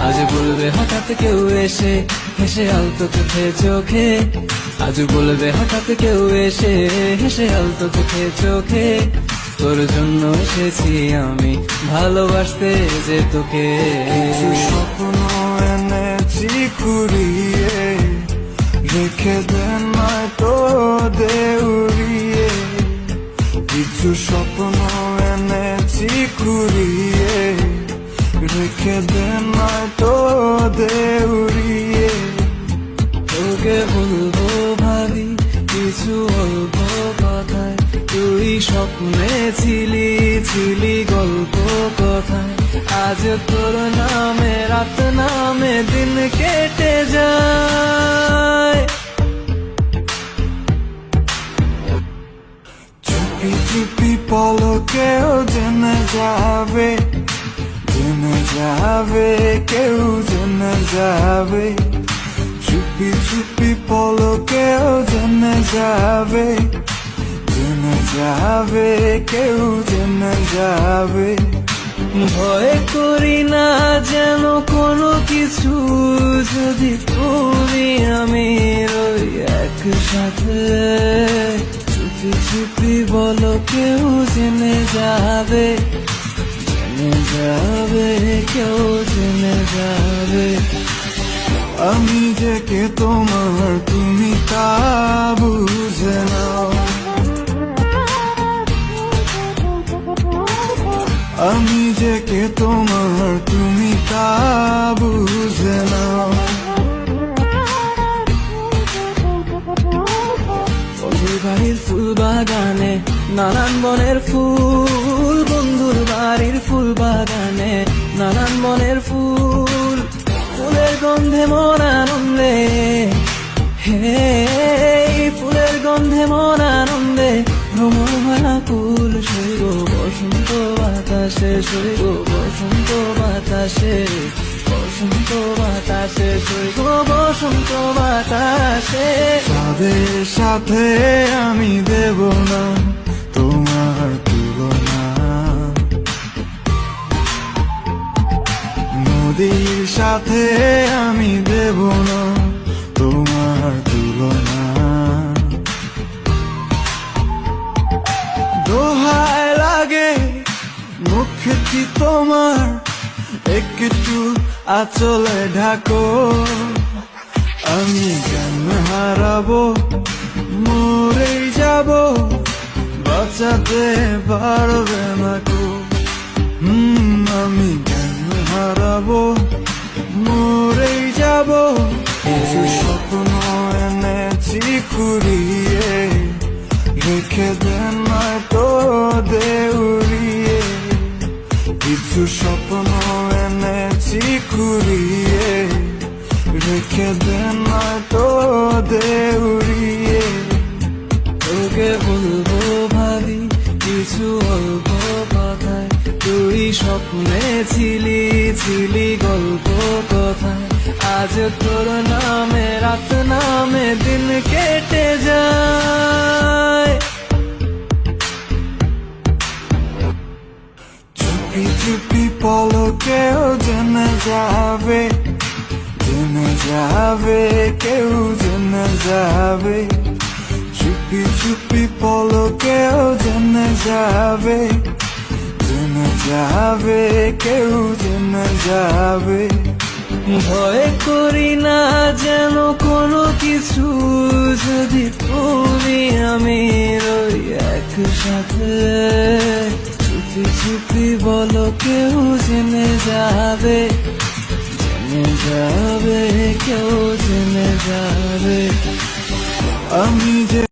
আজ বলবে হঠাৎ কেউ এসে হেসে আলতো চোখে চোখে, আজ বলবে হঠাৎ কেউ এসে হেসে আলতো চোখে চোখে, তোর জন্য এসেছি আমি ভালোবাসতে যে তোকে। কিছু স্বপ্ন এনেছি কুড়িয়ে, রেখে দেন নয়তো দেউড়িয়ে। কিছু স্বপ্ন এনেছি কুড়িয়ে, রেখে দেন নয়তো দেউড়িয়ে। তোকে বলবো ভাবি কিছু অল্প কথায়, তুই স্বপ্নে ছিলি ছিলি গল্প কথায়। আজ তোর নামে রাত নামে দিন কেটে যায়। চুপি চুপি পলকেও জেনে যাবে, জেনে যাবে, কেউ জেনে যাবে। চুপি চুপি পলকেও জেনে যাবে, জেনে যাবে, কেউ জেনে যাবে। ভয় করি না যেন কোনো কিছু, যদি তুমি আমি রই একসাথে। চুপি চুপি বলো কেউ জেনে যাবে, জেনে যাবে, কেউ জেনে যাবে। আমি যে কে তোমার তুমি তা বুঝে নাও, আমি যে কে তোমার তুমি তা বুঝে নাও। বন্ধুর বাড়ির ফুল বাগানে নানান বনের ফুল, বন্ধুর বাড়ির ফুল বাগানে নানান বনের ফুল। ফুলের গন্ধে মন আনন্দে, হে ফুলের গন্ধে মন আনন্দে ভ্রমণ কুল। শৈব বসন্ত বাতাসে, শৈব বসন্ত বাতাসে, বসন্ত বাতাসে, শৈব বসন্ত বাতাসে। তাদের সাথে আমি দেব না তোমার তুলনা, নদীর সাথে আমি দেব না তোমার তুলনা। দোহায় লাগে মুখটি তোমার, একটু আঁচলে ঢাকো। আমি জ্ঞান হারাবো, মরেই যাব, বাঁচাতে পারবে না কো। আমি জ্ঞান হারাবো, মরেই যাব। কিছু স্বপ্ন এনেছি কুড়িয়ে, রেখে দেন নয়তো দেউড়িয়ে। কিছু স্বপ্ন এনেছি কুড়িয়ে, রেখে দেন নয়তো দেউড়িয়ে। তোকে বলবো ভাবি কিছু অল্প কথায়, তুই স্বপ্নে ছিলি ছিলি গল্প কথায়। আজ তোর নামে রাত নামে দিন কেটে যায়। চুপি চুপি পলকেও জেনে যাবে, জেনে যাবে, কেউ জেনে যাবে। চুপি চুপি পলকেও জেনে যাবে, জেনে যাবে, কেউ জেনে যাবে। ভয় করি না যেন কোনো কিছু, যদি তুমি আমি রই একসাথে। চুপি চুপি বলো কেউ জেনে যাবে, জেনে যাবে, কেউ জেনে যাবে। আমি যে